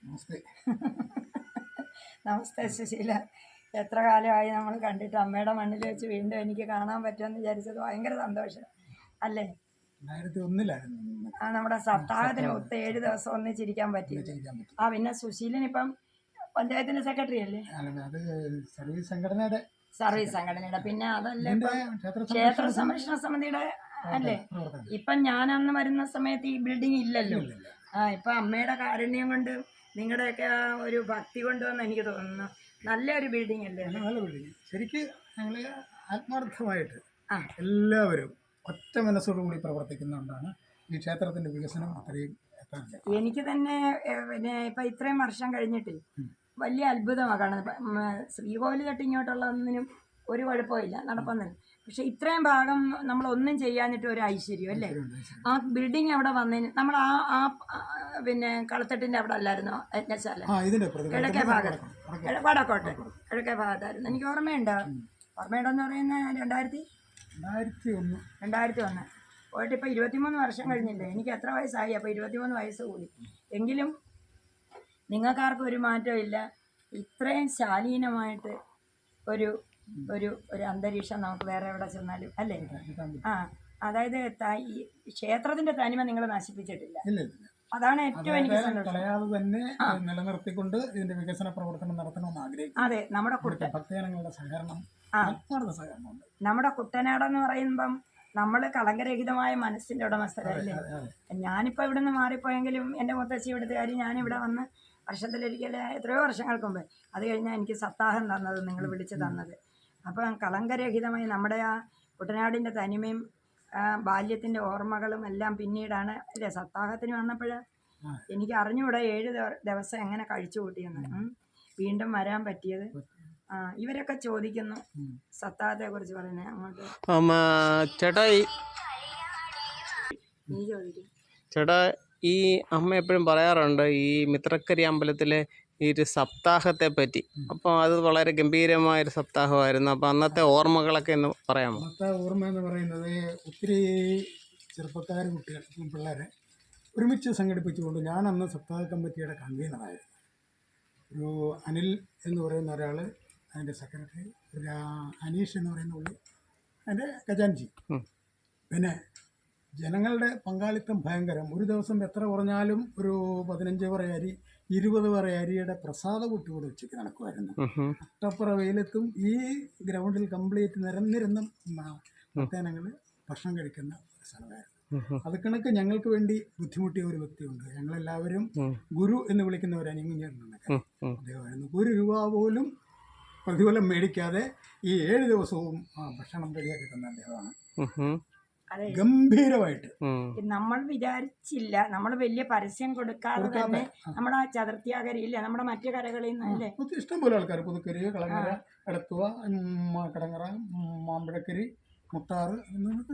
നമസ്തേ. നമസ്തേ സുശീല. എത്ര കാലമായി നമ്മൾ കണ്ടിട്ട്. അമ്മയുടെ മണ്ണിൽ വെച്ച് വീണ്ടും എനിക്ക് കാണാൻ പറ്റുമെന്ന് വിചാരിച്ചത് ഭയങ്കര സന്തോഷം അല്ലേ? 2001 ആ നമ്മുടെ സപ്താഹത്തിന് 7 ദിവസം ഒന്നിച്ചിരിക്കാൻ പറ്റി. പിന്നെ സുശീലനിപ്പം പഞ്ചായത്തിന്റെ സെക്രട്ടറി അല്ലേ? അത് സർവീസ് സംഘടനയുടെ പിന്നെ അതല്ലേ ക്ഷേത്ര സംരക്ഷണ സമിതിയുടെ അല്ലേ? ഇപ്പം ഞാൻ അന്ന് വരുന്ന സമയത്ത് ഈ ബിൽഡിംഗ് ഇല്ലല്ലോ. ഇപ്പം അമ്മയുടെ കാരുണ്യം കൊണ്ട് നിങ്ങളുടെയൊക്കെ ആ ഒരു ഭക്തി കൊണ്ടുവന്ന് എനിക്ക് തോന്നുന്നു നല്ലൊരു ബിൽഡിംഗ് അല്ലേ? നല്ല ബിൽഡിംഗ്. ശരിക്ക് ഞങ്ങൾ ആത്മാർത്ഥമായിട്ട് എല്ലാവരും ഒറ്റ മനസ്സോടുകൂടി പ്രവർത്തിക്കുന്നതുകൊണ്ടാണ് ഈ ക്ഷേത്രത്തിന്റെ വികസനം അത്രയും എത്താറുണ്ട്. എനിക്ക് തന്നെ പിന്നെ ഇപ്പം ഇത്രയും വർഷം കഴിഞ്ഞിട്ട് വലിയ അത്ഭുതമാണ് കാണുന്നത്. ശ്രീകോവിൽ തൊട്ട് ഇങ്ങോട്ടുള്ള ഒന്നിനും ഒരു കുഴപ്പമില്ല, നടപ്പുന്നില്ല. പക്ഷെ ഇത്രയും ഭാഗം നമ്മളൊന്നും ചെയ്യാനിട്ട് ഒരു ഐശ്വര്യം അല്ലേ? ആ ബിൽഡിംഗ് അവിടെ വന്നതിന് നമ്മൾ ആ പിന്നെ കളത്തട്ടിൻ്റെ അവിടെ അല്ലായിരുന്നോ യജ്ഞശാല? കിഴക്കേ ഭാഗത്ത്, വടക്കോട്ടെ കിഴക്കേ ഭാഗത്തായിരുന്നു. എനിക്ക് ഓർമ്മയുണ്ടെന്ന് പറയുന്നത് 2001 പോയിട്ട് ഇപ്പം 23 വർഷം കഴിഞ്ഞില്ലേ? എനിക്ക് എത്ര വയസ്സായി? അപ്പോൾ 23 വയസ്സ് കൂടി. എങ്കിലും നിങ്ങൾക്കാർക്കും ഒരു മാറ്റവും ഇല്ല. ഇത്രയും ശാലീനമായിട്ട് ഒരു ഒരു ഒരു അന്തരീക്ഷം നമുക്ക് വേറെ എവിടെ ചെന്നാലും അല്ലേ? അതായത് ഈ ക്ഷേത്രത്തിന്റെ തനിമ നിങ്ങൾ നശിപ്പിച്ചിട്ടില്ല. അതാണ് ഏറ്റവും എനിക്ക് കളയാതെ തന്നെ നിലനിർത്തിക്കൊണ്ട് ഇതിന്റെ വികസന പ്രവർത്തനം നടത്തണമെന്ന് ആഗ്രഹിക്കുന്നു. അതെ, നമ്മുടെ ഭക്തജനങ്ങളുടെ സഹകരണം, നമ്മുടെ കുട്ടനാടെന്ന് പറയുമ്പം നമ്മൾ കളങ്കരഹിതമായ മനസ്സിന്റെ ഉടമസ്ഥരല്ലേ? ഞാനിപ്പോൾ ഇവിടെ നിന്ന് മാറിപ്പോയെങ്കിലും എൻ്റെ മുത്തശ്ശി ഇവിടുത്തുകാരി ഞാനിവിടെ വന്ന് വർഷത്തിലൊരിക്കൽ എത്രയോ വർഷങ്ങൾക്ക് മുമ്പ്, അത് കഴിഞ്ഞാൽ എനിക്ക് സപ്താഹം തന്നത്, നിങ്ങൾ വിളിച്ച് തന്നത്. അപ്പം കളങ്കരഹിതമായി നമ്മുടെ ആ കുട്ടനാടിൻ്റെ തനിമയും ബാല്യത്തിൻ്റെ ഓർമ്മകളും എല്ലാം പിന്നീടാണ് അല്ലേ സപ്താഹത്തിന് വന്നപ്പോൾ എനിക്ക് അറിഞ്ഞുകൂടെ 7 ദിവസം എങ്ങനെ കഴിച്ചു കൂട്ടിയെന്ന്. വീണ്ടും വരാൻ പറ്റിയത്. ഇവരൊക്കെ ചോദിക്കുന്നു സപ്താഹത്തെ കുറിച്ച് പറയുന്നത്. അങ്ങോട്ട് ചേട്ടാ, ഈ അമ്മ എപ്പോഴും പറയാറുണ്ട് ഈ മിത്രക്കരി അമ്പലത്തിലെ ഈ ഒരു സപ്താഹത്തെ പറ്റി. അപ്പോൾ അത് വളരെ ഗംഭീരമായൊരു സപ്താഹമായിരുന്നു. അപ്പോൾ അന്നത്തെ ഓർമ്മകളൊക്കെ എന്ന് പറയാമോ? അന്നത്തെ ഓർമ്മ എന്ന് പറയുന്നത് ഒത്തിരി ചെറുപ്പക്കാർ, കുട്ടികൾ, പിള്ളേരെ ഒരുമിച്ച് സംഘടിപ്പിച്ചുകൊണ്ട് ഞാൻ അന്ന് സപ്താഹ കമ്മിറ്റിയുടെ കൺവീനറായിരുന്നു. ഒരു അനിൽ എന്ന് പറയുന്ന ഒരാൾ അതിൻ്റെ സെക്രട്ടറി, ഒരു അനീഷ് എന്ന് പറയുന്ന പുള്ളി അതിൻ്റെ ഖജാൻജി. പിന്നെ ജനങ്ങളുടെ പങ്കാളിത്തം ഭയങ്കരം. ഒരു ദിവസം എത്ര കുറഞ്ഞാലും ഒരു 15 പറ അരി, 20 പറ അരിയുടെ പ്രസാദ കൂട്ടുകൂടെ ഉച്ചയ്ക്ക് നടക്കുമായിരുന്നു. അട്ടപ്പുറ വെയിലത്തും ഈ ഗ്രൗണ്ടിൽ കംപ്ലീറ്റ് നിരന്നിരുന്ന ഭക്തജനങ്ങൾ ഭക്ഷണം കഴിക്കുന്ന ഒരു സ്ഥലമായിരുന്നു. അത് കണക്ക് ഞങ്ങൾക്ക് വേണ്ടി ബുദ്ധിമുട്ടിയ ഒരു വ്യക്തിയുണ്ട്. ഞങ്ങളെല്ലാവരും ഗുരു എന്ന് വിളിക്കുന്ന ഒരു അനിയങ്ങുഞ്ഞേട്ടനൊക്കെ അദ്ദേഹമായിരുന്നു. 1 രൂപ പോലും പ്രതിഫലം മേടിക്കാതെ ഈ 7 ദിവസവും ഭക്ഷണം റെഡിയാക്കി തന്ന അദ്ദേഹമാണ്. ഗംഭീരമായിട്ട്. നമ്മൾ വിചാരിച്ചില്ല, നമ്മൾ വലിയ പരസ്യം കൊടുക്കാതെ തന്നെ നമ്മുടെ ചതുർത്ഥിയാകരിയില്ല, നമ്മുടെ മറ്റു കരകളിൽ നിന്നല്ലേ ഇഷ്ടംപോലെ ആൾക്കാർ, പുതുക്കരി, കളങ്ങര, എടത്തുവ, കടങ്ങറ, മാമ്പഴക്കരി, മുട്ടാറ്.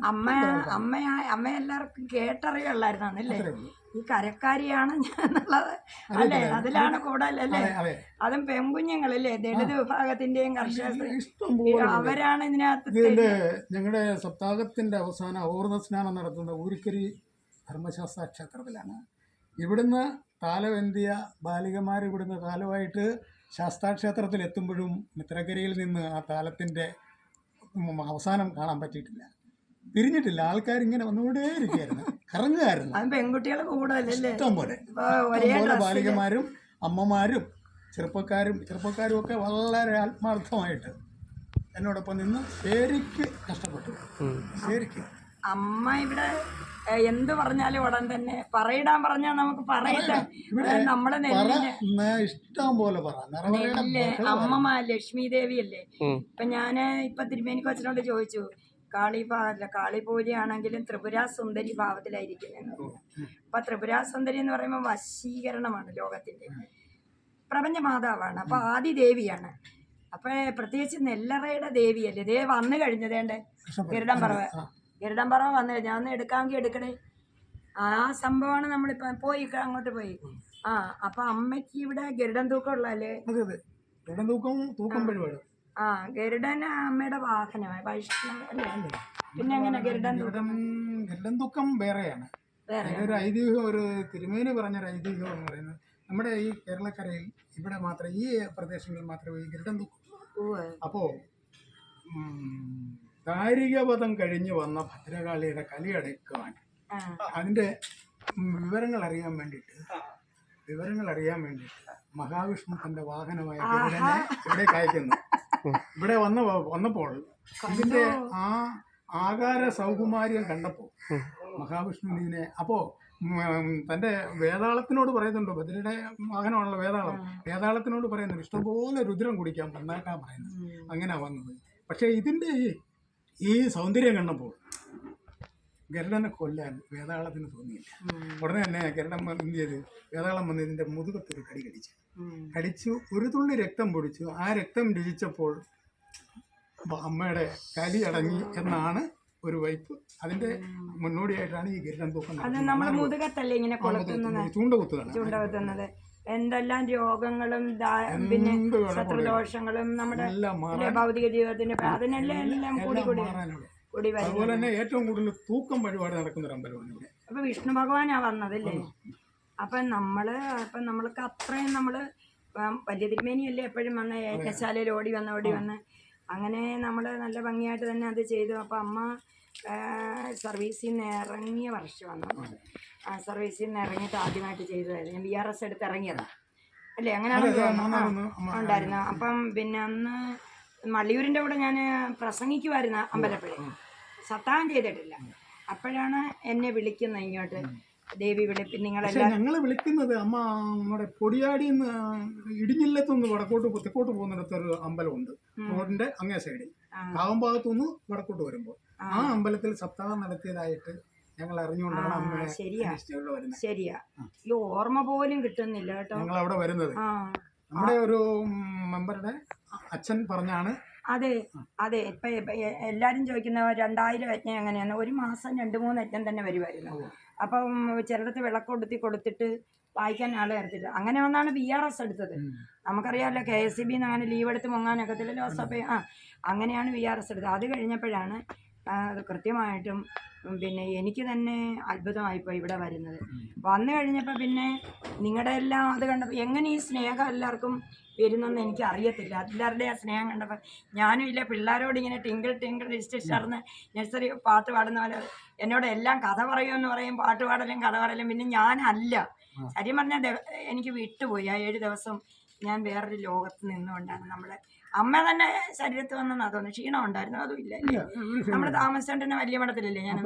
അമ്മ എല്ലാവർക്കും കേട്ടറിയുള്ളായിരുന്നല്ലേ ഈ കരക്കാരിയാണ് ഞാനുള്ളത് അല്ലേ? അതിലാണ് കൂടുതലല്ലേ? അതും പെൺകുഞ്ഞുങ്ങളല്ലേ, ദളിത് വിഭാഗത്തിന്റെയും കർഷകർ, അവരാണ് ഇതിനകത്ത്. ഞങ്ങളുടെ സപ്താഹത്തിന്റെ അവസാനം അപൂർണ സ്നാനം നടത്തുന്ന ഊരിക്കരി ധർമ്മശാസ്ത്ര ക്ഷേത്രത്തിലാണ്. ഇവിടുന്ന് താലമെന്തിയ ബാലികമാർ ഇവിടുന്ന് താലമായിട്ട് ശാസ്താക്ഷേത്രത്തിൽ എത്തുമ്പോഴും മിത്രക്കരയിൽ നിന്ന് ആ താലത്തിന്റെ അവസാനം കാണാൻ പറ്റിയിട്ടില്ല, പിരിഞ്ഞിട്ടില്ല. ആൾക്കാരിങ്ങനെ വന്നുകൊണ്ടേ ഇരിക്കുകയായിരുന്നു, കറങ്ങുകയായിരുന്നു. പെൺകുട്ടികളെ കൂടുതലല്ലേ, ഇഷ്ടം പോലെ ബാലികമാരും അമ്മമാരും ചെറുപ്പക്കാരും ഒക്കെ വളരെ ആത്മാർത്ഥമായിട്ട് എന്നോടൊപ്പം നിന്ന് ശരിക്ക് കഷ്ടപ്പെട്ടു. ശരിക്ക് അമ്മ ഇവിടെ എന്ത് പറഞ്ഞാലും ഉടൻ തന്നെ പറയിടാൻ പറഞ്ഞാൽ നമുക്ക് പറയില്ല. നമ്മുടെ നെല്ലിന് ഇഷ്ടം പോലെ നെല്ല് അമ്മ ലക്ഷ്മി ദേവി അല്ലേ? ഇപ്പൊ ഞാന് ഇപ്പൊ തിരുമേനിക്ക് വെച്ചിട്ടോണ്ട് ചോദിച്ചു, കാളി പൂജയാണെങ്കിലും ത്രിപുര സുന്ദരി ഭാവത്തിലായിരിക്കുന്നത്. അപ്പൊ ത്രിപുര സുന്ദരി എന്ന് പറയുമ്പോൾ വശീകരണമാണ്, ലോകത്തിന്റെ പ്രപഞ്ച മാതാവാണ്. അപ്പൊ ആദി ദേവിയാണ്. അപ്പൊ പ്രത്യേകിച്ച് നെല്ലറയുടെ ദേവിയല്ലേ? ദേ വന്നു കഴിഞ്ഞതേണ്ടേ ഗരുഡൻ പറവ് വന്നു കഴിഞ്ഞാൽ ഒന്ന് എടുക്കാമെങ്കിൽ എടുക്കണേ. ആ സംഭവമാണ് നമ്മളിപ്പോ പോയി അങ്ങോട്ട് പോയി. അപ്പൊ അമ്മയ്ക്ക് ഇവിടെ ഗരുഡൻ തൂക്കം ഉള്ളല്ലേ? ഗരുഡൻ അമ്മയുടെ വാഹനമായി വൈഷ്ണവ അല്ലേ? പിന്നെ എങ്ങനെ ഗരുഡൻ തൂക്കം വേറെയാണ്. ഒരു ഐതിഹ്യം, ഒരു തിരുമേനി പറഞ്ഞൊരു ഐതിഹ്യം എന്ന് പറയുന്നത് നമ്മുടെ ഈ കേരളക്കരയിൽ ഇവിടെ മാത്രമേ ഈ പ്രദേശങ്ങളിൽ മാത്രമേ ഈ ഗരുഡൻ തൂക്കൂ. അപ്പോൾ ദാരികവധം കഴിഞ്ഞ് വന്ന ഭദ്രകാളിയുടെ കലിയടക്കുവാൻ അതിൻ്റെ വിവരങ്ങൾ അറിയാൻ വേണ്ടിയിട്ട് മഹാവിഷ്ണു തൻ്റെ വാഹനമായ ഗരുഡനെ ഇവിടേക്ക് അയക്കുന്നു. ഇവിടെ വന്നപ്പോൾ ഇതിൻ്റെ ആ ആകാര സൗകുമാര്യം കണ്ടപ്പോൾ മഹാവിഷ്ണു ഇതിനെ അപ്പോൾ തൻ്റെ വേതാളത്തിനോട് പറയുന്നുണ്ട്, ഭദ്രയുടെ വാഹനമാണല്ലോ വേതാളത്തിനോട് പറയുന്നുണ്ട് ഇഷ്ടംപോലെ രുദ്രം കുടിക്കാൻ വന്നേക്കാൻ പറയുന്നത്. അങ്ങനെ വന്നത്. പക്ഷേ ഇതിൻ്റെ ഈ സൗന്ദര്യം കണ്ടപ്പോൾ ഗരുഡനെ കൊല്ലാൻ വേതാളത്തിന് തോന്നിയില്ല. ഉടനെ തന്നെ ഗരുഡൻ എന്ത് ചെയ്ത്, വേതാളം വന്ന് ഇതിൻ്റെ മുതുകത്തൊരു കടിച്ചു ഒരു തുള്ളി രക്തം പൊടിച്ചു. ആ രക്തം രുചിച്ചപ്പോൾ അമ്മയുടെ കലി അടങ്ങി എന്നാണ് ഒരു വൈപ്പ്. അതിന്റെ മുന്നോടിയായിട്ടാണ് ഈ ഗരുഡൻ തൂക്കം. ചൂണ്ടകുത്തുന്നത്. എന്തെല്ലാം രോഗങ്ങളും പിന്നെ ശത്രുദോഷങ്ങളും നമ്മുടെ ഭൗതിക ജീവിതത്തിന്റെ അതിനെല്ലാം കൂടി അതുപോലെ തന്നെ ഏറ്റവും കൂടുതൽ തൂക്കം വഴിപാട് നടക്കുന്ന ഒരു അമ്പലമാണ് ഇവിടെ. അപ്പൊ വിഷ്ണു ഭഗവാനാ വന്നതല്ലേ. അപ്പൊ നമ്മൾക്ക് അത്രയും നമ്മള് വലിയ തിരുമേനിയല്ലേ എപ്പോഴും വന്ന് യജ്ഞശാലയിൽ ഓടി വന്ന് അങ്ങനെ നമ്മൾ നല്ല ഭംഗിയായിട്ട് തന്നെ അത് ചെയ്തു. അപ്പോൾ അമ്മ സർവീസിൽ നിന്ന് ഇറങ്ങിയ വർഷമാണ്. സർവീസിൽ നിന്ന് ഇറങ്ങിയിട്ട് ആദ്യമായിട്ട് ചെയ്തതായിരുന്നു. ഞാൻ VRS എടുത്ത് ഇറങ്ങിയതാണ് അല്ലേ, അങ്ങനെയാണ് ഉണ്ടായിരുന്നു. അപ്പം പിന്നെ അന്ന് മള്ളിയൂരിൻ്റെ കൂടെ ഞാൻ പ്രസംഗിക്കുമായിരുന്നു അമ്പലപ്പുഴ. സത്താഹം ചെയ്തിട്ടില്ല. അപ്പോഴാണ് എന്നെ വിളിക്കുന്നത് ഇങ്ങോട്ട്, ദേവി നിങ്ങളെല്ലാം ഞങ്ങൾ വിളിക്കുന്നത്. അമ്മ നമ്മുടെ പൊടിയാടിന്ന് ഇടിഞ്ഞില്ലത്തുനിന്ന് തെക്കോട്ട് പോകുന്നിടത്തൊരു അമ്പലമുണ്ട് റോഡിന്റെ അങ്ങേ സൈഡിൽ, കാവംഭാഗത്തുനിന്ന് വടക്കോട്ട് വരുമ്പോൾ ആ അമ്പലത്തിൽ സപ്താഹം നടത്തിയതായിട്ട് ഞങ്ങൾ അറിഞ്ഞുകൊണ്ടാണ് അമ്മ ശരിയാ. ഈ ഓർമ്മ പോലും കിട്ടുന്നില്ല കേട്ടോ. ഞങ്ങൾ അവിടെ വരുന്നത് നമ്മുടെ ഒരു മെമ്പറുടെ അച്ഛൻ പറഞ്ഞാണ്. അതെ ഇപ്പൊ എല്ലാരും ചോദിക്കുന്ന 2000 യജ്ഞം എങ്ങനെയാണ്, ഒരു മാസം 2-3 യജ്ഞം തന്നെ വരുമായിരുന്നു. അപ്പം ചിലടത്ത് വിളക്കൊടുത്തി കൊടുത്തിട്ട് വായിക്കാൻ ആളെ എടുത്തിട്ട് അങ്ങനെ വന്നാണ് VRS എടുത്തത്. നമുക്കറിയാമല്ലോ KSCB അങ്ങനെ ലീവ് എടുത്ത് മുങ്ങാനൊക്കത്തില്ലല്ലോ. അങ്ങനെയാണ് VRS എടുത്തത്. അത് കഴിഞ്ഞപ്പോഴാണ് അത് കൃത്യമായിട്ടും പിന്നെ എനിക്ക് തന്നെ അത്ഭുതമായിപ്പോയി ഇവിടെ വരുന്നത്. വന്നു കഴിഞ്ഞപ്പോൾ പിന്നെ നിങ്ങളുടെ എല്ലാം അത് കണ്ടപ്പോൾ എങ്ങനെ ഈ സ്നേഹം എല്ലാവർക്കും വരുന്നെന്ന് എനിക്ക് അറിയത്തില്ല. എല്ലാവരുടെയും ആ സ്നേഹം കണ്ടപ്പോൾ ഞാനും ഇല്ല പിള്ളേരോട് ഇങ്ങനെ ടിങ്കിൾ ടിങ്കിൾ ലിസ്റ്റ് നഴ്സറി പാട്ട് പാടുന്ന പോലെ എന്നോട് എല്ലാം കഥ പറയുമെന്ന് പറയും, പാട്ട് പാടലും കഥ പറയലും. പിന്നെ ഞാനല്ല ശരിയും പറഞ്ഞാൽ എനിക്ക് വിട്ടുപോയി. ആ 7 ദിവസം ഞാൻ വേറൊരു ലോകത്ത് നിന്നുകൊണ്ടാണ്. നമ്മുടെ അമ്മ തന്നെ ശരീരത്ത് വന്നെന്നാ തോന്നുന്നു. ക്ഷീണം ഉണ്ടായിരുന്നു, അതും ഇല്ല. നമ്മൾ താമസിച്ചോണ്ടിരുന്ന വലിയ മഠത്തിലല്ലേ, ഞാൻ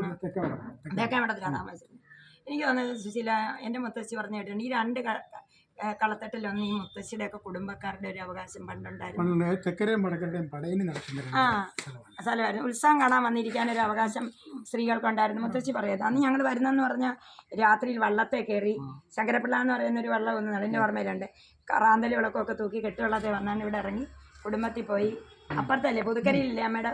തേക്കാൻ മഠത്തിലാണ് താമസിച്ചത്. എനിക്ക് തോന്നുന്നത് സുശീല എൻ്റെ മുത്തശ്ശി പറഞ്ഞു കേട്ടിട്ടുണ്ട്, ഈ 2 കളത്തട്ടിലൊന്നും ഈ മുത്തശ്ശിയുടെ ഒക്കെ കുടുംബക്കാരുടെ ഒരു അവകാശം പണ്ടുണ്ടായിരുന്നു. സ്ഥലമായിരുന്നു. ഉത്സവം കാണാൻ വന്നിരിക്കാനൊരു അവകാശം സ്ത്രീകൾക്കുണ്ടായിരുന്നു. മുത്തശ്ശി പറയുന്നത് അന്ന് ഞങ്ങൾ വരുന്നെന്ന് പറഞ്ഞാൽ രാത്രിയിൽ വള്ളത്തെ കയറി ശങ്കരപ്പിള്ള എന്ന് പറയുന്ന ഒരു വള്ളം ഒന്ന് നളിൻ്റെ ഓർമ്മയിലുണ്ട്. റാന്തലി വിളക്കൊക്കെ തൂക്കി കെട്ടുവള്ളത്തെ വന്നാണ് ഇവിടെ ഇറങ്ങി കുടുംബത്തിൽ പോയി. അപ്പുറത്തല്ലേ പുതുക്കരിയില്ലേ അമ്മയുടെ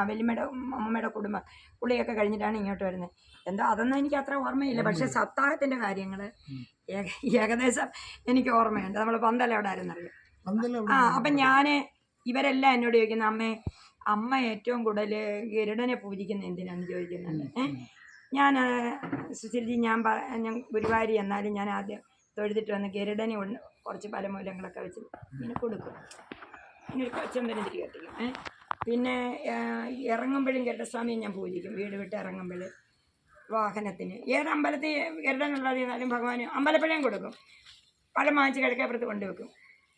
വലിയമ്മയുടെ അമ്മമ്മയുടെ കുടുംബം, പുള്ളിയൊക്കെ കഴിഞ്ഞിട്ടാണ് ഇങ്ങോട്ട് വരുന്നത്. എന്തോ അതൊന്നും എനിക്ക് അത്ര ഓർമ്മയില്ല. പക്ഷെ സപ്താഹത്തിൻ്റെ കാര്യങ്ങൾ ഏകദേശം എനിക്ക് ഓർമ്മയുണ്ട്. നമ്മൾ പന്തല എവിടെ ആയിരുന്നു അറിയാം. അപ്പം ഞാൻ ഇവരെല്ലാം എന്നോട് ചോദിക്കുന്ന അമ്മ ഏറ്റവും കൂടുതൽ ഗരുഡനെ പൂജിക്കുന്ന എന്തിനാണെന്ന് ചോദിക്കുന്നുണ്ട്. ഞാൻ സുശീൽജി ഞാൻ ഗുരുവായൂർ എന്നാലും ഞാൻ ആദ്യം തൊഴുതിട്ട് വന്ന് ഗരുഡനെ കുറച്ച് പലമൂലങ്ങളൊക്കെ വെച്ച് ഇങ്ങനെ കൊടുക്കും. ഇങ്ങനെ ചെമ്പനെ തിരി കത്തിക്കും. പിന്നെ ഇറങ്ങുമ്പോഴും ഗരുഡസ്വാമിയെ ഞാൻ പൂജിക്കും. വീട് വിട്ട് ഇറങ്ങുമ്പോൾ വാഹനത്തിന് ഏത് അമ്പലത്തിൽ ഗരുഡനുള്ളതിനാലും ഭഗവാന് അമ്പലപ്പഴം കൊടുക്കും. പഴം വാങ്ങിച്ച് കിഴക്കേപ്പുറത്ത് കൊണ്ടുവെക്കും.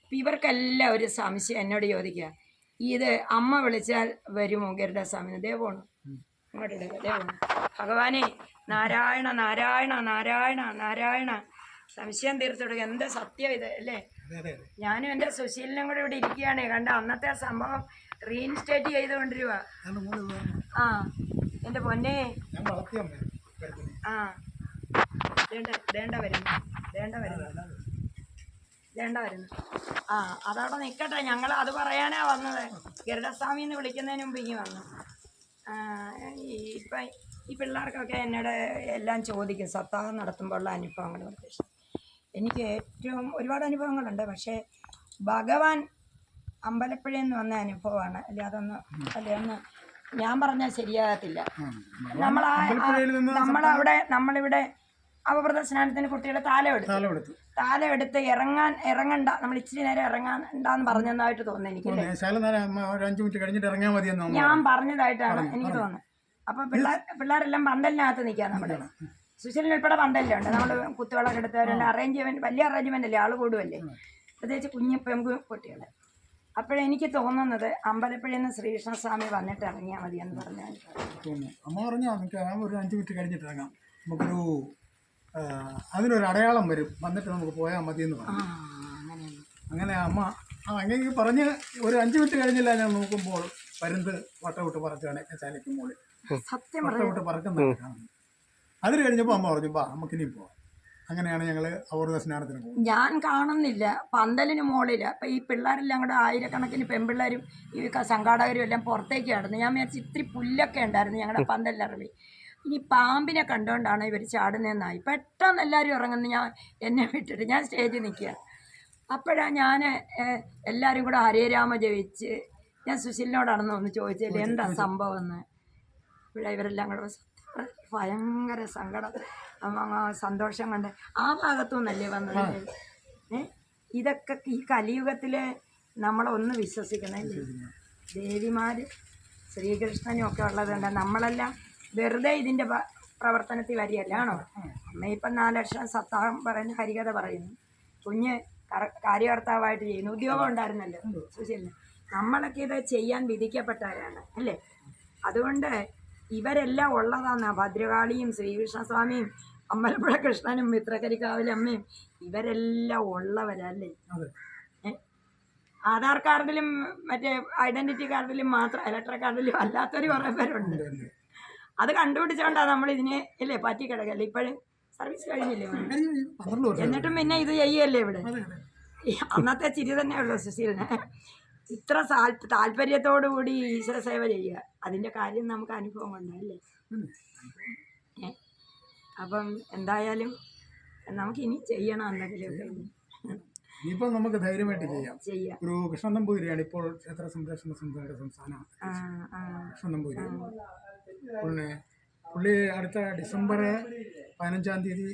അപ്പം ഇവർക്കെല്ലാം ഒരു സംശയം എന്നോട് ചോദിക്കുക, ഇത് അമ്മ വിളിച്ചാൽ വരുമോ ഗരുഡസ്വാമിന്? ദേവോണം അങ്ങോട്ട് ദേവോണം ഭഗവാനെ നാരായണ നാരായണ നാരായണ നാരായണ. സംശയം തീർത്തു കൊടുക്കുക. എന്താ സത്യം ഇത് അല്ലേ? ഞാനും എൻ്റെ സുശീലനും കൂടെ ഇവിടെ ഇരിക്കുകയാണ്. കണ്ട അന്നത്തെ സംഭവം റീഇൻസ്റ്റേറ്റ് ചെയ്തുകൊണ്ടിരുക. എൻ്റെ പൊന്നെ വരുന്നു. അതവിടെ നിൽക്കട്ടെ. ഞങ്ങൾ അത് പറയാനാ വന്നത്. ഗരുഡസ്വാമി എന്ന് വിളിക്കുന്നതിന് മുമ്പ് ഇങ്ങനെ വന്നു. ഇപ്പം ഈ പിള്ളേർക്കൊക്കെ എന്നോട് എല്ലാം ചോദിക്കും സപ്താഹം നടത്തുമ്പോഴുള്ള അനുഭവങ്ങൾ. പക്ഷേ എനിക്ക് ഏറ്റവും ഒരുപാട് അനുഭവങ്ങളുണ്ട്. പക്ഷേ ഭഗവാൻ അമ്പലപ്പുഴയെന്ന് വന്ന അനുഭവമാണ്. അതൊന്ന് ഞാൻ പറഞ്ഞാൽ ശരിയാകത്തില്ല. നമ്മളിവിടെ അവപ്രദ സ്നാനത്തിന് കുട്ടികളെ താലമെടുത്തു. താലം എടുത്ത് ഇറങ്ങണ്ട, നമ്മൾ ഇച്ചിരി നേരം ഇറങ്ങണ്ടാന്ന് പറഞ്ഞതായിട്ട് തോന്നുന്നു എനിക്കല്ലേ. ശകലം നേരം അമ്മ ഒരു 5 മിനിറ്റ് കഴിഞ്ഞിട്ട് ഇറങ്ങിയാൽ മതിയെന്ന് അമ്മ ഞാൻ പറഞ്ഞതായിട്ടാണ് എനിക്ക് തോന്നുന്നത്. അപ്പൊ പിള്ളേരെല്ലാം പന്തലിനകത്ത് നിൽക്കുക. നമ്മുടെ സുശീലൻ ഉൾപ്പെടെ പന്തലുണ്ട്. നമ്മൾ കുത്തുവിളക്ക് എടുത്തവരുണ്ട്. അറേഞ്ച്മെന്റ് വലിയ അറേഞ്ച്മെന്റ് അല്ലേ, ആൾ കൂടുമല്ലേ, പ്രത്യേകിച്ച് കുഞ്ഞു പെങ്കു കുട്ടികൾ. അപ്പോഴെനിക്ക് തോന്നുന്നത് അമ്പലപ്പുഴയിൽ നിന്ന് ശ്രീകൃഷ്ണസ്വാമി വന്നിട്ട് ഇറങ്ങിയാൽ മതി എന്ന് പറഞ്ഞാൽ അമ്മ പറഞ്ഞാൽ നമുക്ക് ഒരു 5 മിനിറ്റ് കഴിഞ്ഞിട്ട് ഇറങ്ങാം, നമുക്കൊരു അതിനൊരു അടയാളം വരും, വന്നിട്ട് നമുക്ക് പോയാൽ മതി എന്ന് പറഞ്ഞു. അങ്ങനെ അമ്മ അങ്ങനെ പറഞ്ഞ് ഒരു 5 മിനിറ്റ് കഴിഞ്ഞില്ല ഞാൻ നോക്കുമ്പോൾ പരുന്ത് വട്ടവിട്ട് പറച്ചാണ് ചാലയ്ക്ക് മുകളിൽ സത്യം വട്ടവിട്ട് പറക്കുന്നതാണ് കാണുന്നത്. അത് കഴിഞ്ഞപ്പോൾ അമ്മ പറഞ്ഞു വാ നമുക്കിനിയും പോവാം. അങ്ങനെയാണ് ഞങ്ങൾ അപൂർവ സ്നാനത്തിന് പോകുന്നത്. ഞാൻ കാണുന്നില്ല പന്തലിന് മുകളിൽ. അപ്പം ഈ പിള്ളേരെല്ലാം കൂടെ ആയിരക്കണക്കിന് പെൺപിള്ളേരും ഈ സംഘാടകരും എല്ലാം പുറത്തേക്ക് കടന്നു. ഞാൻ വിചാരിച്ചു ഇത്തിരി പുല്ലൊക്കെ ഉണ്ടായിരുന്നു ഞങ്ങളുടെ പന്തലിറങ്ങി. ഇനി പാമ്പിനെ കണ്ടുകൊണ്ടാണ് ഇവർ ചാടുന്നതെന്നായി. പെട്ടെന്ന് എല്ലാവരും ഇറങ്ങുന്നു. എന്നെ വിട്ടിട്ട് ഞാൻ സ്റ്റേജിൽ നിൽക്കുക. അപ്പോഴാണ് ഞാൻ എല്ലാവരും കൂടെ ഹരേ രാമ ജപിച്ച് ഞാൻ സുശീലിനോടാണെന്ന് ഒന്ന് ചോദിച്ചില്ല എന്താ സംഭവം എന്ന്. അപ്പോഴാണ് ഇവരെല്ലാം കൂടെ ഭയങ്കര സങ്കടം സന്തോഷം കൊണ്ട് ആ ഭാഗത്തുനിന്നല്ലേ വന്നത്. ഇതൊക്കെ ഈ കലിയുഗത്തിൽ നമ്മളൊന്ന് വിശ്വസിക്കണമല്ലേ. ദേവിമാർ ശ്രീകൃഷ്ണനും ഒക്കെ ഉള്ളതുകൊണ്ട് നമ്മളെല്ലാം വെറുതെ ഇതിൻ്റെ പ്രവർത്തനത്തിൽ വരികയല്ലാണോ. അമ്മ ഇപ്പം 4 ലക്ഷം സപ്താഹം പറയുന്ന ഹരികഥ പറയുന്നു. കുഞ്ഞ് കാര്യകർത്താവായിട്ട് ചെയ്യുന്നു. ഉദ്യോഗം ഉണ്ടായിരുന്നല്ലോ സുശീലിന്. നമ്മളൊക്കെ ഇത് ചെയ്യാൻ വിധിക്കപ്പെട്ടവരാണ് അല്ലേ. അതുകൊണ്ട് ഇവരെല്ലാം ഉള്ളതാണ്. ഭദ്രകാളിയും ശ്രീകൃഷ്ണസ്വാമിയും അമ്പലപ്പുഴ കൃഷ്ണനും മിത്രക്കരിക്കാവിലമ്മയും ഇവരെല്ലാം ഉള്ളവരല്ലേ. ആധാർ കാർഡിലും മറ്റേ ഐഡന്റിറ്റി കാർഡിലും മാത്രം, ഇലക്ട്രൽ കാർഡിലും അല്ലാത്തൊരു കുറേ പേരുണ്ട്. അത് കണ്ടുപിടിച്ചോണ്ടാണ് നമ്മൾ ഇതിനെ അല്ലേ പറ്റി കിടക്കല്ലേ. ഇപ്പോഴും സർവീസ് കഴിഞ്ഞില്ലേ, എന്നിട്ടും പിന്നെ ഇത് ചെയ്യല്ലേ ഇവിടെ. അന്നത്തെ ചിരി തന്നെ ഉള്ളൂ സുശീലിന്. ഇത്ര താല്പര്യത്തോടു കൂടി ഈശ്വര സേവ ചെയ്യുക, അതിൻ്റെ കാര്യം നമുക്ക് അനുഭവം കൊണ്ടല്ലേ. അപ്പം എന്തായാലും നമുക്ക് ഇനി ചെയ്യണം എന്തെങ്കിലുമൊക്കെ. ഇനിയിപ്പോൾ നമുക്ക് ധൈര്യമായിട്ട് ചെയ്യാം. ഒരു കൃഷ്ണൻ നമ്പൂതിരിയാണ് ഇപ്പോൾ ക്ഷേത്ര സംരക്ഷണ സമിതിയുടെ സംസ്ഥാന കൃഷ്ണൻ നമ്പൂതിരി. പിന്നെ പുള്ളി അടുത്ത ഡിസംബർ 15-ാം തീയതി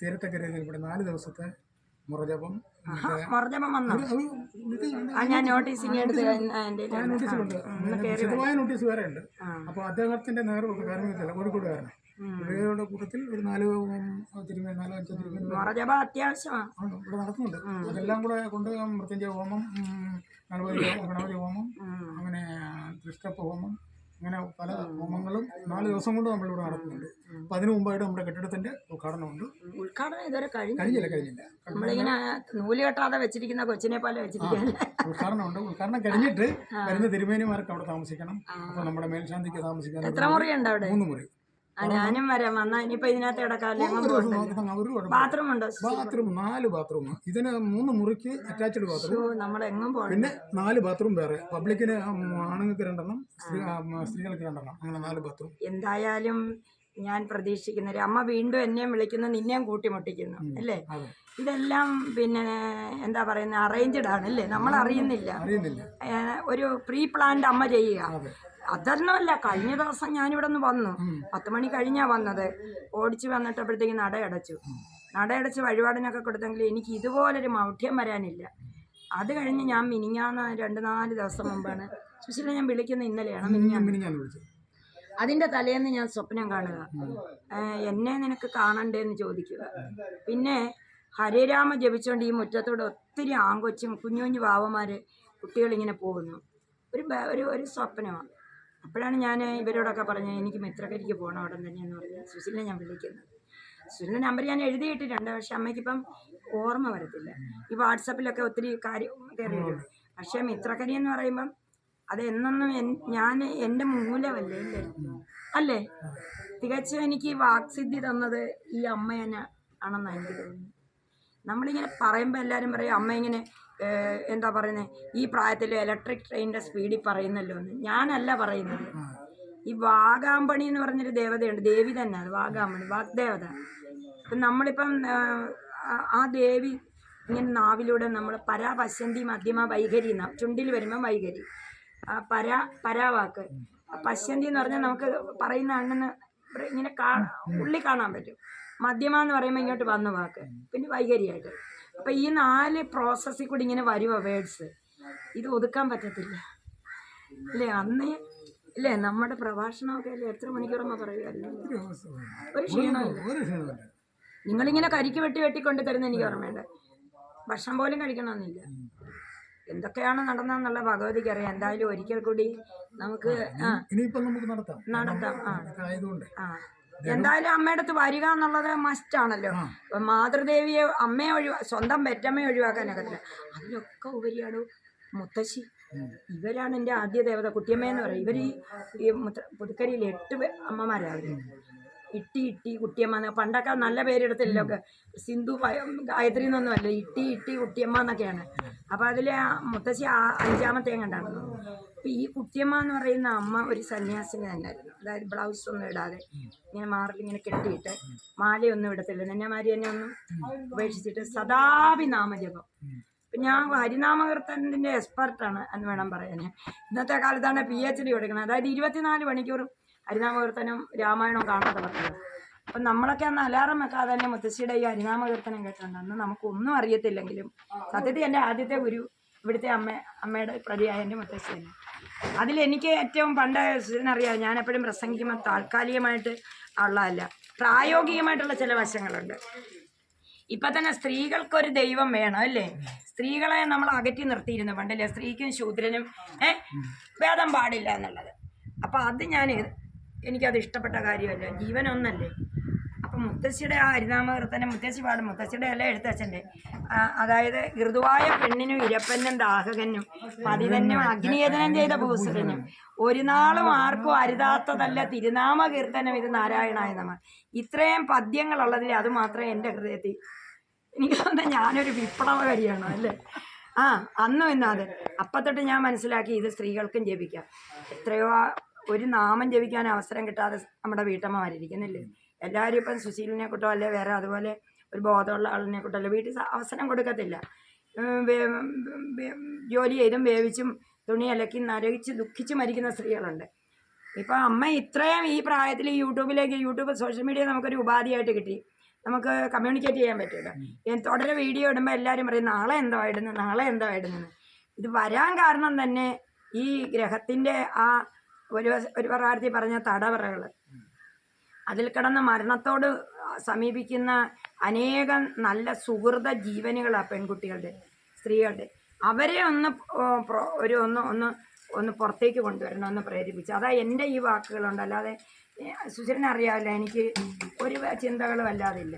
തീരത്തക്കരയിൽ ഇവിടെ 4 ദിവസത്തെ മുറജപം ഞാൻ നോട്ടീസിങ് എടുത്ത് വിശദമായ നോട്ടീസ് വേറെ ഉണ്ട്. അപ്പോൾ അദ്ദേഹത്തിന്റെ നേതൃത്വത്തിൽ കോഴിക്കോടുകാരനാണ്. പുള്ളിയുടെ കൂട്ടത്തിൽ ഒരു 4-5 തിരുമേനി അത്യാവശ്യമാണ് ഇവിടെ നടക്കുന്നുണ്ട്. അതെല്ലാം കൂടെ കൊണ്ട് മൃത്യുഞ്ജയ ഹോമം, ഗണപതി ഹോമം, അങ്ങനെ ദൃഷ്ടപ്പ ഹോമം, അങ്ങനെ പല ഹോമങ്ങളും 4 ദിവസം കൊണ്ട് നമ്മളിവിടെ നടത്തുന്നുണ്ട്. അപ്പം അതിനു മുമ്പായിട്ട് നമ്മുടെ കെട്ടിടത്തിന്റെ ഉദ്ഘാടനമുണ്ട്. ഉദ്ഘാടനം ഇതുവരെ കഴിഞ്ഞില്ല. നമ്മളിങ്ങനെ നൂല് കെട്ടാതെ വെച്ചിരിക്കുന്ന കൊച്ചിനെ പോലെ വെച്ചിരിക്കുകയല്ലേ. ഉദ്ഘാടനമുണ്ട്. ഉദ്ഘാടനം കഴിഞ്ഞിട്ട് വരുന്ന തിരുമേനിമാർക്ക് അവിടെ താമസിക്കണം. അപ്പോൾ നമ്മുടെ മേൽശാന്തിക്ക് താമസിക്കാൻ എത്ര മുറിയുണ്ട് അവിടെ? 3 മുറി. ഞാനും വരാം. വന്നാൽ ഇനിയിപ്പോൾ ഇതിനകത്ത് കിടക്കാമല്ലോ. ബാത്റൂം ഉണ്ടോ? Bathroom 4 bathroom. ഇതിന് 3 മുറിക്ക് അറ്റാച്ച്ഡ് ബാത്റൂം. നമ്മളെങ്ങും പോകണം. പിന്നെ 4 ബാത്റൂം വേറെ. പബ്ലിക്കിന് ആണുങ്ങൾക്ക് 2 സ്ത്രീകൾക്ക് 2. അങ്ങനെ 4 ബാത്റൂം. എന്തായാലും ഞാൻ പ്രതീക്ഷിക്കുന്ന അമ്മ വീണ്ടും എന്നെയും വിളിക്കുന്നു, നിന്നെയും കൂട്ടിമുട്ടിക്കുന്നു അല്ലേ. ഇതെല്ലാം പിന്നെ എന്താ പറയുന്നത്, അറേഞ്ച്ഡ് ആണ് അല്ലേ. നമ്മൾ അറിയുന്നില്ല. ഒരു പ്രീ പ്ലാൻഡ് അമ്മ ചെയ്യുക. അതൊന്നുമല്ല. കഴിഞ്ഞ ദിവസം ഞാനിവിടെ നിന്ന് വന്നു. 10 മണി കഴിഞ്ഞാണ് വന്നത്. ഓടിച്ച് വന്നിട്ടപ്പോഴത്തേക്ക് നടയടച്ച് വഴിപാടിനൊക്കെ കൊടുത്തെങ്കിൽ എനിക്ക് ഇതുപോലൊരു മൗഢ്യം വരാനില്ല. അത് കഴിഞ്ഞ് ഞാൻ മിനിഞ്ഞാന്ന് 2-4 ദിവസം മുമ്പാണ് സുശീല ഞാൻ വിളിക്കുന്നത്. ഇന്നലെയാണ് മിനിഞ്ഞാന്ന്. അതിൻ്റെ തലേന്ന് ഞാൻ സ്വപ്നം കാണുക, എന്നെ നിനക്ക് കാണണ്ടേന്ന് ചോദിക്കുക. പിന്നെ ഹരേരാമ ജപിച്ചുകൊണ്ട് ഈ മുറ്റത്തോടെ ഒത്തിരി ആങ്കൊച്ചും കുഞ്ഞു കുഞ്ഞു പാവന്മാർ കുട്ടികളിങ്ങനെ പോകുന്നു. ഒരു സ്വപ്നമാണ്. അപ്പോഴാണ് ഞാൻ ഇവരോടൊക്കെ പറഞ്ഞത് എനിക്ക് മിത്രക്കരിക്ക് പോകണം അവിടെ തന്നെയെന്ന് പറഞ്ഞ് സുശീലിനെ ഞാൻ വിളിക്കുന്നത്. സുശീലിൻ്റെ നമ്പർ ഞാൻ എഴുതിയിട്ടിട്ടുണ്ട്. പക്ഷെ അമ്മയ്ക്കിപ്പം ഓർമ്മ വരത്തില്ല. ഈ വാട്സപ്പിലൊക്കെ ഒത്തിരി കാര്യം കയറിയിട്ടുണ്ട്. പക്ഷേ മിത്രക്കരി എന്ന് പറയുമ്പം അത് എന്നൊന്നും ഞാൻ എൻ്റെ മൂലമല്ലേ അല്ലേ. തികച്ചും എനിക്ക് വാക്സിദ്ധി തന്നത് ഈ അമ്മ തന്നെ ആണെന്നാണ് എനിക്ക് തോന്നുന്നത്. നമ്മളിങ്ങനെ പറയുമ്പോൾ എല്ലാവരും പറയും അമ്മ ഇങ്ങനെ എന്താ പറയുന്നത്, ഈ പ്രായത്തിൽ ഇലക്ട്രിക് ട്രെയിനിൻ്റെ സ്പീഡിൽ പറയുന്നല്ലോ എന്ന്. ഞാനല്ല പറയുന്നത്. ഈ വാഗാമ്പണി എന്ന് പറഞ്ഞൊരു ദേവതയുണ്ട്, ദേവി തന്നെ, അത് വാഗാമ്പണി, വാഗ്ദേവത. അപ്പം നമ്മളിപ്പം ആ ദേവി ഇങ്ങനെ നാവിലൂടെ നമ്മൾ പരാപശ്യന്തി മധ്യമ വൈഖരി എന്നാ ചുണ്ടിൽ വരുമ്പം വൈഖരി, പരാവാക്ക്. പശ്യന്തി എന്ന് പറഞ്ഞാൽ നമുക്ക് പറയുന്ന അണ്ണെന്ന് ഇങ്ങനെ ഉള്ളി കാണാൻ പറ്റും. മധ്യമ എന്ന് പറയുമ്പോൾ ഇങ്ങോട്ട് വന്ന വാക്ക്, പിന്നെ വൈഖരിയായിട്ട്. അപ്പം ഈ 4 പ്രോസസ്സിൽ കൂടി ഇങ്ങനെ വരുമോ വേർഡ്സ്, ഇത് ഒതുക്കാൻ പറ്റത്തില്ല അല്ലേ? അന്ന് ഇല്ലേ നമ്മുടെ പ്രഭാഷണമൊക്കെ അല്ലേ എത്ര മണിക്കൂറമ്മ പറയുമല്ലോ, ഒരു ക്ഷീണമില്ല. നിങ്ങളിങ്ങനെ കരിക്ക് വെട്ടിക്കൊണ്ട് തരുന്ന എനിക്ക് ഓർമ്മയുണ്ട്. ഭക്ഷണം പോലും കഴിക്കണമെന്നില്ല. എന്തൊക്കെയാണ് നടന്നതെന്നുള്ള ഭഗവതിക്ക് അറിയാം. എന്തായാലും ഒരിക്കൽ കൂടി നമുക്ക് നടത്താം. ആ എന്തായാലും അമ്മയുടെ അടുത്ത് വരിക എന്നുള്ളത് മസ്റ്റാണല്ലോ. മാതൃദേവിയെ അമ്മയെ സ്വന്തം പെറ്റമ്മയെ ഒഴിവാക്കാനൊക്കത്തില്ല. അതിലൊക്കെ ഉപരിയാണ് മുത്തശ്ശി. ഇവരാണ് എൻ്റെ ആദ്യ ദേവത, കുട്ടിയമ്മയെന്ന് പറയും. ഇവർ ഈ പുതുക്കരിയിൽ 8 അമ്മമാരാണ്. ഇട്ടി കുട്ടിയമ്മ, പണ്ടൊക്കെ നല്ല പേരെടുത്തില്ലല്ലോ, സിന്ധു ഗായത്രി എന്നൊന്നും അല്ല, ഇട്ടി കുട്ടിയമ്മ എന്നൊക്കെയാണ്. അപ്പോൾ അതിൽ മുത്തശ്ശി 5ാമത്തെ കണ്ടാണ്. അപ്പോൾ ഈ കുട്ടിയമ്മ എന്ന് പറയുന്ന അമ്മ ഒരു സന്യാസിനി തന്നെയായിരുന്നു. അതായത് ബ്ലൗസ് ഒന്നും ഇടാതെ ഇങ്ങനെ മാറിലിങ്ങനെ കെട്ടിയിട്ട് മാലയൊന്നും ഇടത്തില്ല, നെന്നമാരി തന്നെ ഒന്നും ഉപേക്ഷിച്ചിട്ട് സദാപി നാമജപം. ഇപ്പം ഞാൻ ഹരിനാമകീർത്തനത്തിൻ്റെ എക്സ്പെർട്ടാണ് എന്ന് വേണം പറയാൻ. ഇന്നത്തെ കാലത്താണ് PhD കൊടുക്കുന്നത്. അതായത് 24 മണിക്കൂറും ഹരിനാമകീർത്തനം രാമായണവും കാണാതെ പറഞ്ഞത്. അപ്പം നമ്മളൊക്കെ അന്ന് അലാറം വെക്കാതെ തന്നെ മുത്തശ്ശിയുടെ ഈ ഹരിനാമകീർത്തനം കേട്ടിട്ടുണ്ട്. അന്ന് നമുക്കൊന്നും അറിയത്തില്ലെങ്കിലും സത്യത്തിൽ എൻ്റെ ആദ്യത്തെ ഗുരു ഇവിടുത്തെ അമ്മയുടെ പ്രതിയായ എൻ്റെ മുത്തശ്ശി തന്നെ. അതിലെനിക്ക് ഏറ്റവും പണ്ട് അറിയാം, ഞാനെപ്പോഴും പ്രസംഗിക്കുമ്പോൾ താൽക്കാലികമായിട്ട് ഉള്ളതല്ല, പ്രായോഗികമായിട്ടുള്ള ചില വശങ്ങളുണ്ട്. ഇപ്പം തന്നെ സ്ത്രീകൾക്കൊരു ദൈവം വേണം അല്ലേ? സ്ത്രീകളെ നമ്മൾ അകറ്റി നിർത്തിയിരുന്നു പണ്ടല്ലേ, സ്ത്രീക്കും ശൂദ്രനും ഭേദം പാടില്ല എന്നുള്ളത്. അപ്പം അത് എനിക്കത് ഇഷ്ടപ്പെട്ട കാര്യമല്ല, ജീവനൊന്നല്ലേ. അപ്പം മുത്തശ്ശിയുടെ ആ ഹരിനാമകീർത്തനം മുത്തശ്ശി പാടും. മുത്തശ്ശിയുടെ അല്ല എഴുത്തച്ഛൻ്റെ, അതായത് ഋതുവായ പെണ്ണിനും ഇരപ്പനും ദാഹകനും പതിതന്നും അഗ്നിയതനം ചെയ്ത ഭൂസുരനും ഒരു നാളും ആർക്കും അരുതാത്തതല്ല തിരുനാമകീർത്തനം ഇത് നാരായണായ നമഃ. ഇത്രയും പദ്യങ്ങളുള്ളതിൽ അത് മാത്രമേ എൻ്റെ ഹൃദയത്തിൽ എനിക്ക് തോന്നുന്നത് ഞാനൊരു വിപ്ലവകാരിയാണ് അല്ലേ. അന്നും ഇന്നത് അപ്പത്തൊട്ട് ഞാൻ മനസ്സിലാക്കി ഇത് സ്ത്രീകൾക്കും ജപിക്കാം. എത്രയോ ഒരു നാമം ജപിക്കാൻ അവസരം കിട്ടാതെ നമ്മുടെ വീട്ടമ്മമാരിയ്ക്കുന്നില്ലേ. എല്ലാവരും ഇപ്പം സുശീലിനെ കൂട്ടോ അല്ലെ വേറെ അതുപോലെ ഒരു ബോധമുള്ള ആളിനെ കൂട്ടോ അല്ലെ വീട്ടിൽ അവസരം കൊടുക്കത്തില്ല. ജോലി ചെയ്തും വേവിച്ചും തുണി അലക്കി നരകിച്ച് ദുഃഖിച്ച് മരിക്കുന്ന സ്ത്രീകളുണ്ട്. ഇപ്പം അമ്മ ഇത്രയും ഈ പ്രായത്തിൽ യൂട്യൂബ് സോഷ്യൽ മീഡിയ നമുക്കൊരു ഉപാധിയായിട്ട് കിട്ടി. നമുക്ക് കമ്മ്യൂണിക്കേറ്റ് ചെയ്യാൻ പറ്റില്ല. തുടരെ വീഡിയോ ഇടുമ്പോൾ എല്ലാവരും പറയും നാളെ എന്തോ ഇടുന്നത്. ഇത് വരാൻ കാരണം തന്നെ ഈ ഗ്രഹത്തിൻ്റെ ആ ഒരു പ്രാർത്ഥി പറഞ്ഞ തടവറകൾ, അതിൽ കിടന്ന് മരണത്തോട് സമീപിക്കുന്ന അനേകം നല്ല സുഹൃത ജീവനുകളാണ് പെൺകുട്ടികളുടെ, സ്ത്രീകളുടെ. അവരെ ഒന്ന് പുറത്തേക്ക് കൊണ്ടുവരണം, ഒന്ന് പ്രേരിപ്പിച്ച്. അതാ എൻ്റെ ഈ വാക്കുകളുണ്ട്. അല്ലാതെ സുശീലനറിയാവില്ല, എനിക്ക് ഒരു ചിന്തകളും അല്ലാതില്ല.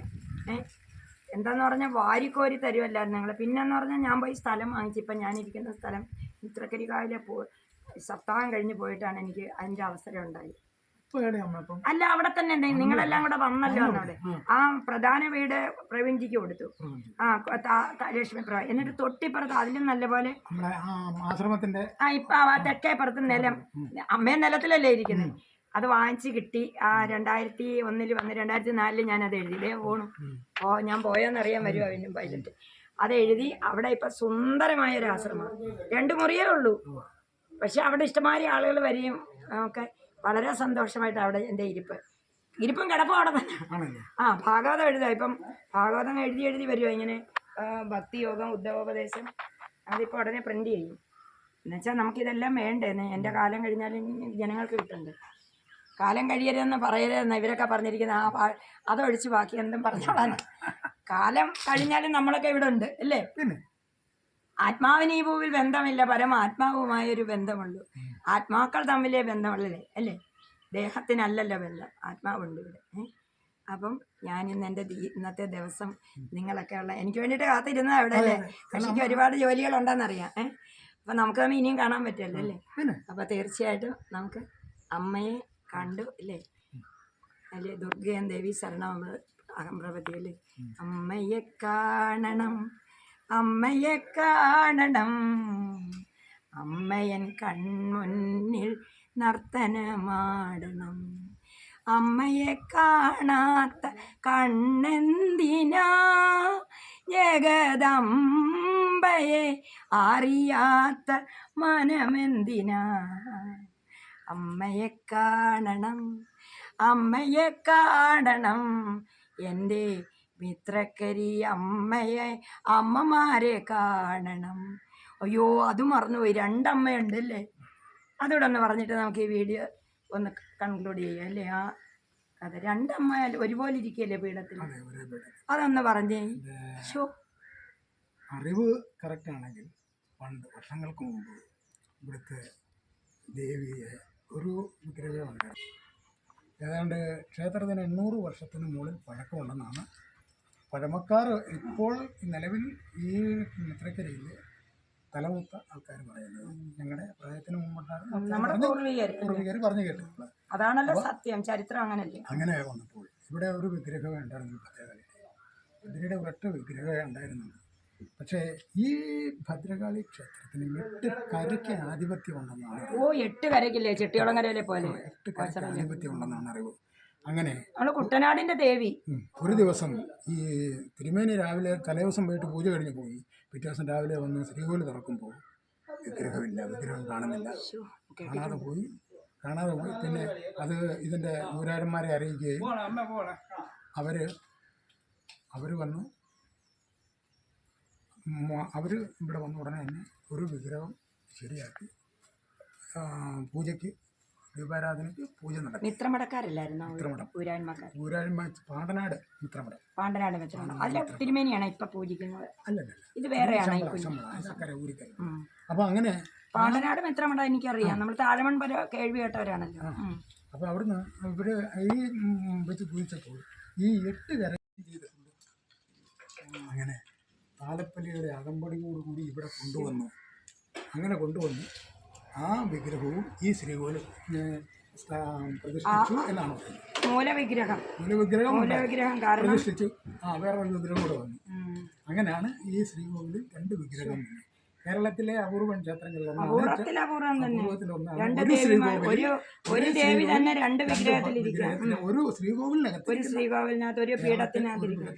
എന്താന്ന് പറഞ്ഞാൽ വാരിക്കോരി തരുമല്ലായിരുന്നു ഞങ്ങൾ. പിന്നെന്ന് പറഞ്ഞാൽ ഞാൻ പോയി സ്ഥലം വാങ്ങിച്ചു. ഇപ്പം ഞാനിരിക്കുന്ന സ്ഥലം ചിത്രക്കരിക്കാവിലെ സപ്താഹം കഴിഞ്ഞ് പോയിട്ടാണ് എനിക്ക് അതിൻ്റെ അവസരം ഉണ്ടായി. അല്ല, അവിടെ തന്നെ നിങ്ങളെല്ലാം കൂടെ വന്നല്ലോ എന്നവിടെ. ആ പ്രധാന വീട് പ്രവീൺജിക്ക് കൊടുത്തു, ലക്ഷ്മി പ്രഭ. എന്നിട്ട് തൊട്ടിപ്പുറത്ത് അതിലും നല്ലപോലെ ഇപ്പൊ തെക്കേപ്പുറത്ത് നിലം, അമ്മയെ നിലത്തിലല്ലേ ഇരിക്കുന്നത്, അത് വാങ്ങിച്ച് കിട്ടി. 2001 വന്ന് 2004 ഞാനത് എഴുതി. ഓണം ഞാൻ പോയെന്നറിയാൻ വരുമോ പിന്നെ പൈലറ്റ്. അത് എഴുതി. അവിടെ ഇപ്പം സുന്ദരമായൊരു ആശ്രമം, 2 മുറിയേ ഉള്ളൂ. പക്ഷെ അവിടെ ഇഷ്ടംമാതിരി ആളുകൾ വരികയും ഒക്കെ വളരെ സന്തോഷമായിട്ട് അവിടെ എൻ്റെ ഇരിപ്പും കിടപ്പും അവിടെ തന്നെ. ഭാഗവതം എഴുതുക. ഇപ്പം ഭാഗവതം എഴുതി വരുമോ ഇങ്ങനെ ഭക്തിയോഗം ഉദ്ധവോപദേശം, അതിപ്പോൾ ഉടനെ പ്രിൻ്റ് ചെയ്യും. എന്നുവെച്ചാൽ നമുക്കിതെല്ലാം വേണ്ടേ. എൻ്റെ കാലം കഴിഞ്ഞാലും ജനങ്ങൾക്ക് കിട്ടണ്ടേ. കാലം കഴിയരുതെന്ന് പറയരുതെന്ന് ഇവരൊക്കെ പറഞ്ഞിരിക്കുന്നത്. അതൊഴിച്ച് ബാക്കി എന്തും പറഞ്ഞോളാൻ. കാലം കഴിഞ്ഞാലും നമ്മളൊക്കെ ഇവിടെ ഉണ്ട് അല്ലേ. ആത്മാവിന് ഈ ഭൂവിൽ ബന്ധമില്ല, പരമാത്മാവുമായൊരു ബന്ധമുള്ളൂ. ആത്മാക്കൾ തമ്മിലേ ബന്ധമുള്ളല്ലേ അല്ലേ, ദേഹത്തിനല്ലല്ലോ ബന്ധം, ആത്മാവുണ്ട് ഇവിടെ. അപ്പം ഞാനിന്ന് എൻ്റെ ഇന്നത്തെ ദിവസം നിങ്ങളൊക്കെ എനിക്ക് വേണ്ടിയിട്ട് കാത്തിരുന്നത് അവിടെ അല്ലേ. കക്ഷിക്ക് ഒരുപാട് ജോലികളുണ്ടെന്നറിയാം. അപ്പം നമുക്ക് തമ്മിൽ ഇനിയും കാണാൻ പറ്റുമല്ലോ അല്ലേ. അപ്പോൾ തീർച്ചയായിട്ടും നമുക്ക് അമ്മയെ കണ്ടു അല്ലേ, ദുർഗയും ദേവി ശരണം നമ്മൾ അഹംപ്രവതി അല്ലേ. അമ്മയെ കാണണം, അമ്മയൻ കൺമുന്നിൽ നർത്തനമാടണം. അമ്മയെ കാണാത്ത കണ്ണെന്തിനാ, ജഗദംബയെ അറിയാത്ത മനമെന്തിനാ. അമ്മയെ കാണണം, എൻ്റെ മിത്രക്കരി അമ്മയെ അമ്മമാരെ കാണണം. അയ്യോ അത് മറന്നുപോയി, രണ്ടമ്മയുണ്ട് അല്ലേ. അതുകൂടെ ഒന്ന് പറഞ്ഞിട്ട് നമുക്ക് ഈ വീഡിയോ ഒന്ന് കൺക്ലൂഡ് ചെയ്യാം അല്ലേ. ആ കഥ രണ്ടമ്മ ഒരുപോലെ ഇരിക്കുകയല്ലേ പീഠത്തിൽ, അതെ ഒരേ പേര്. അതൊന്ന് പറഞ്ഞേ. ഷോ അറിവ് കറക്റ്റ് ആണെങ്കിൽ പണ്ട് വർഷങ്ങൾക്ക് മുമ്പ് ഇവിടുത്തെ ദേവിയെ ഒരു വിഗ്രഹം ഉണ്ടായിരുന്നു. ഏതാണ്ട് ക്ഷേത്രത്തിന് 800 വർഷത്തിന് മുകളിൽ പഴക്കമുണ്ടെന്നാണ് പഴമക്കാർ ഇപ്പോൾ നിലവിൽ ഈ മിത്രക്കരയിൽ തലമുത്ത ആൾക്കാർ പറയുന്നത്. ഞങ്ങളുടെ പ്രായത്തിന് നമ്മുടെ പൂർവികർ പറഞ്ഞു കേട്ടിട്ടുള്ളത്. അതാണല്ലോ സത്യം, ചരിത്രം അങ്ങനല്ലേ. അങ്ങനെ വന്നപ്പോൾ ഇവിടെ ഒരു വിഗ്രഹം ഉണ്ടായിരുന്നു ഭദ്രകാളി. ഭദ്രയുടെ ഒരൊറ്റ വിഗ്രഹമേ ഉണ്ടായിരുന്നുള്ളൂ. പക്ഷേ ഈ ഭദ്രകാളി ക്ഷേത്രത്തിന് 8 കരയ്ക്ക് ആധിപത്യം ഉണ്ടെന്നാണ്. 8 കരയ്ക്കില്ലേ, ചെട്ടിയോളം കരയിലെ പോലെ 8 കരയ്ക്ക് ആധിപത്യം ഉണ്ടെന്നാണ് അറിവ്. അങ്ങനെ കുട്ടനാടിന്റെ ദേവി ഒരു ദിവസം ഈ തിരുമേനി രാവിലെ തലേദിവസം പോയിട്ട് പൂജ കഴിഞ്ഞ് പോയി. പിറ്റേ ദിവസം രാവിലെ വന്ന് ശ്രീകോവിൽ തുറക്കുമ്പോൾ വിഗ്രഹമില്ല, വിഗ്രഹം കാണുന്നില്ല. കാണാതെ പോയി. പിന്നെ അത് ഇതിൻ്റെ ഊരാരന്മാരെ അറിയിക്കുകയും അവർ വന്നു. അവർ ഇവിടെ വന്ന ഉടനെ തന്നെ ഒരു വിഗ്രഹം ശരിയാക്കി പൂജയ്ക്ക് ദീപാരാധനയ്ക്ക് പൂജ നടത്തി. മിത്രമടക്കാരല്ലായിരുന്നു ഊരാന്മാർ? പാണ്ടനാട് മിത്രമടം. പാണ്ടനാട് മിത്രമടം അതിലെ തിരുമേനിയാണ് ഇപ്പൊ പൂജിക്കുന്നത്? അല്ലല്ല, ഇത് വേറെയാണ്. ഊരിക്കര. അപ്പൊ അങ്ങനെ പാണ്ടനാട് മിത്രമടം എനിക്കറിയാം, നമ്മൾ താഴമൺ വരെ കേൾവി കേട്ടവരാണല്ലോ. അപ്പൊ അവിടുന്ന് ഇവര് ഈ വെച്ച് പൂജിച്ചപ്പോൾ ഈ 8 കര ചെയ്തിട്ടുണ്ട്. അങ്ങനെ താലപ്പള്ളിയുടെ അകമ്പടിയോടുകൂടി ഇവിടെ കൊണ്ടുവന്നു. അങ്ങനെ കൊണ്ടുവന്ന് ആ വിഗ്രഹവും ഈ ശ്രീകോവിൽ പ്രതിഷ്ഠിച്ചു എന്നാണ് പറയുന്നത്. മൂലവിഗ്രഹം പ്രതിഷ്ഠിച്ചു. വേറൊരു വിഗ്രഹം കൂടെ വന്നു. അങ്ങനെയാണ് ഈ ശ്രീകോവിലിൽ 2 വിഗ്രഹം. കേരളത്തിലെ അപൂർവം ക്ഷേത്രങ്ങളിലൊന്നാണ്. ഒരു ദേവി തന്നെ 2 വിഗ്രഹത്തിലിരിക്കും. ഒരു ശ്രീകോവിലിനകത്ത് ഒരു പീഠത്തിനകത്തിരിക്കും.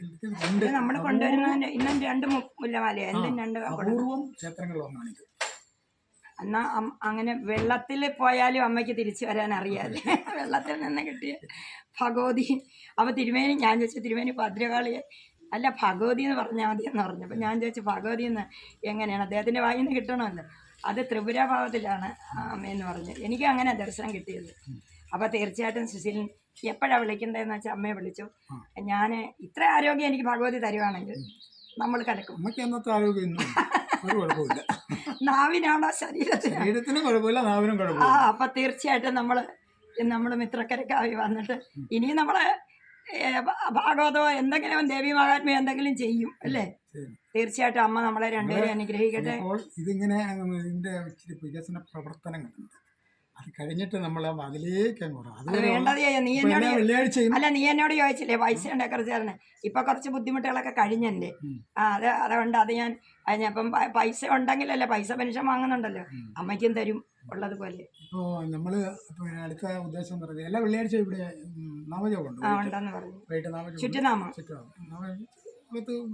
നമ്മൾ കൊണ്ടുവരുന്നതിന് ഇന്നും 2 മുല്ലമാലയാണ്, എന്തും 2 അപൂർവം ക്ഷേത്രങ്ങളിലൊന്നാണിത്. എന്നാ അങ്ങനെ വെള്ളത്തിൽ പോയാലും അമ്മയ്ക്ക് തിരിച്ചു വരാൻ അറിയാല്ലേ. വെള്ളത്തിൽ നിന്ന് കിട്ടിയ ഭഗവതി. അപ്പോൾ തിരുമേനി, ഞാൻ ചോദിച്ചു തിരുമേനി ഭദ്രകാളിയെ അല്ല ഭഗവതി എന്ന് പറഞ്ഞാൽ മതി എന്ന് പറഞ്ഞു. അപ്പം ഞാൻ ചോദിച്ചു ഭഗവതി എന്ന് എങ്ങനെയാണ്, അദ്ദേഹത്തിൻ്റെ വായിൽ നിന്ന് കിട്ടണമല്ലോ. അത് ത്രിപുരാഭാവത്തിലാണ് അമ്മയെന്ന് പറഞ്ഞു. എനിക്ക് അങ്ങനെ ദർശനം കിട്ടിയത്. അപ്പോൾ തീർച്ചയായിട്ടും സുശീലൻ എപ്പോഴാണ് വിളിക്കേണ്ടതെന്ന് വെച്ചാൽ അമ്മയെ വിളിച്ചു. ഞാൻ ഇത്ര ആരോഗ്യം എനിക്ക് ഭഗവതി തരുവാണെങ്കിൽ നമ്മൾ കലക്കും. നാവിനാണോ ശരീരത്തിന് കുഴപ്പമില്ല, നാവിനും കുഴപ്പമില്ല. അപ്പം തീർച്ചയായിട്ടും നമ്മൾ മിത്രക്കരക്കാവി വന്നിട്ട് ഇനിയും നമ്മളെ ഭാഗവതോ എന്തെങ്കിലും ദേവി മഹാത്മ്യം എന്തെങ്കിലും ചെയ്യും അല്ലേ. തീർച്ചയായിട്ടും അമ്മ നമ്മളെ രണ്ടുപേരും അനുഗ്രഹിക്കട്ടെ. ഇതിങ്ങനെ ഇതിന്റെ ഇച്ചിരി വികസന പ്രവർത്തനങ്ങളുണ്ട്. അത് കഴിഞ്ഞിട്ട് നമ്മൾ അതിലേക്ക് വേണ്ടത് നീ എന്നോട് ചോദിച്ചില്ലേ പൈസ ഉണ്ടാക്കറ ചേർന്ന്. ഇപ്പൊ കുറച്ച് ബുദ്ധിമുട്ടുകളൊക്കെ കഴിഞ്ഞല്ലേ. അതുകൊണ്ട് അത് ഞാൻ അപ്പം പൈസ ഉണ്ടെങ്കിലല്ലേ, പൈസ പെൻഷൻ വാങ്ങുന്നുണ്ടല്ലോ, അമ്മയ്ക്കും തരും ഉള്ളതുപോലെ. ഇപ്പോ നമ്മള് അടുത്ത ഉദ്ദേശം എന്ന് പറയുന്നത് എല്ലാ വെള്ളിയാഴ്ച ഇവിടെ നവജപമുണ്ട്. ഉണ്ടെന്ന് പറഞ്ഞു. ചുറ്റുനാമം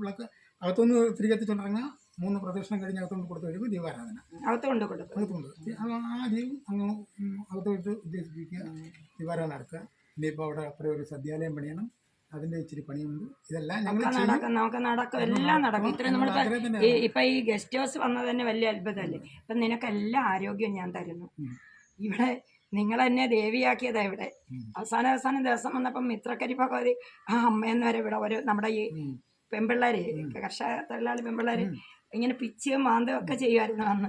വിളക്ക് അകത്തുനിന്ന് തിരി കത്തിച്ചുകൊണ്ടിറങ്ങുക. 3 പ്രദക്ഷിണം കഴിഞ്ഞ് അകത്തോണ്ട് കൊടുത്തു കഴിയുമ്പോൾ ദീപാരാധന അകത്തുകൊണ്ട് ആ ദീപം അങ്ങ് അകത്തോട്ട് ഉദ്ദേശിപ്പിക്കുക, ദീപാരാധന നടത്തുക. ഇനിയിപ്പോൾ അവിടെ അപ്പുറം ഒരു സദ്യാലയം പണിയണം, അതിൻ്റെ ഇച്ചിരി പണിയുണ്ട്. ഇതെല്ലാം ഞങ്ങൾ നമുക്ക് നടക്കും, എല്ലാം നടക്കും. ഇത്രയും നമ്മൾ ഇപ്പം ഈ ഗസ്റ്റ് ഹൗസ് വന്നത് തന്നെ വലിയ അത്ഭുതമല്ലേ. അപ്പം നിനക്കെല്ലാം ആരോഗ്യം ഞാൻ തരുന്നു. ഇവിടെ നിങ്ങൾ എന്നെ ദേവിയാക്കിയതാ. ഇവിടെ അവസാന ദിവസം വന്നപ്പം മിത്രക്കരി ഭഗവതി അമ്മയെന്ന് വരെ ഇവിടെ ഒരു നമ്മുടെ ഈ പെൺപിള്ളേര്, കർഷക തൊഴിലാളി പെൺപിള്ളേര് ഇങ്ങനെ പിച്ചും മാന്തവും ഒക്കെ ചെയ്യുമായിരുന്നു അന്ന്.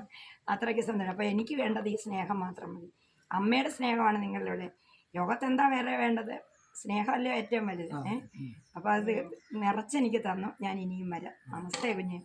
അത്രയ്ക്ക് സന്തോഷം. അപ്പോൾ എനിക്ക് വേണ്ടത് ഈ സ്നേഹം മാത്രം മതി. അമ്മയുടെ സ്നേഹമാണ് നിങ്ങളിലൂടെ. ലോകത്തെന്താ വേറെ വേണ്ടത്? സ്നേഹമല്ലേ ഏറ്റവും വലുത്. അപ്പോൾ അത് നിറച്ചെനിക്ക് തന്നു. ഞാൻ ഇനിയും വരാം. നമസ്തേ കുഞ്ഞ്.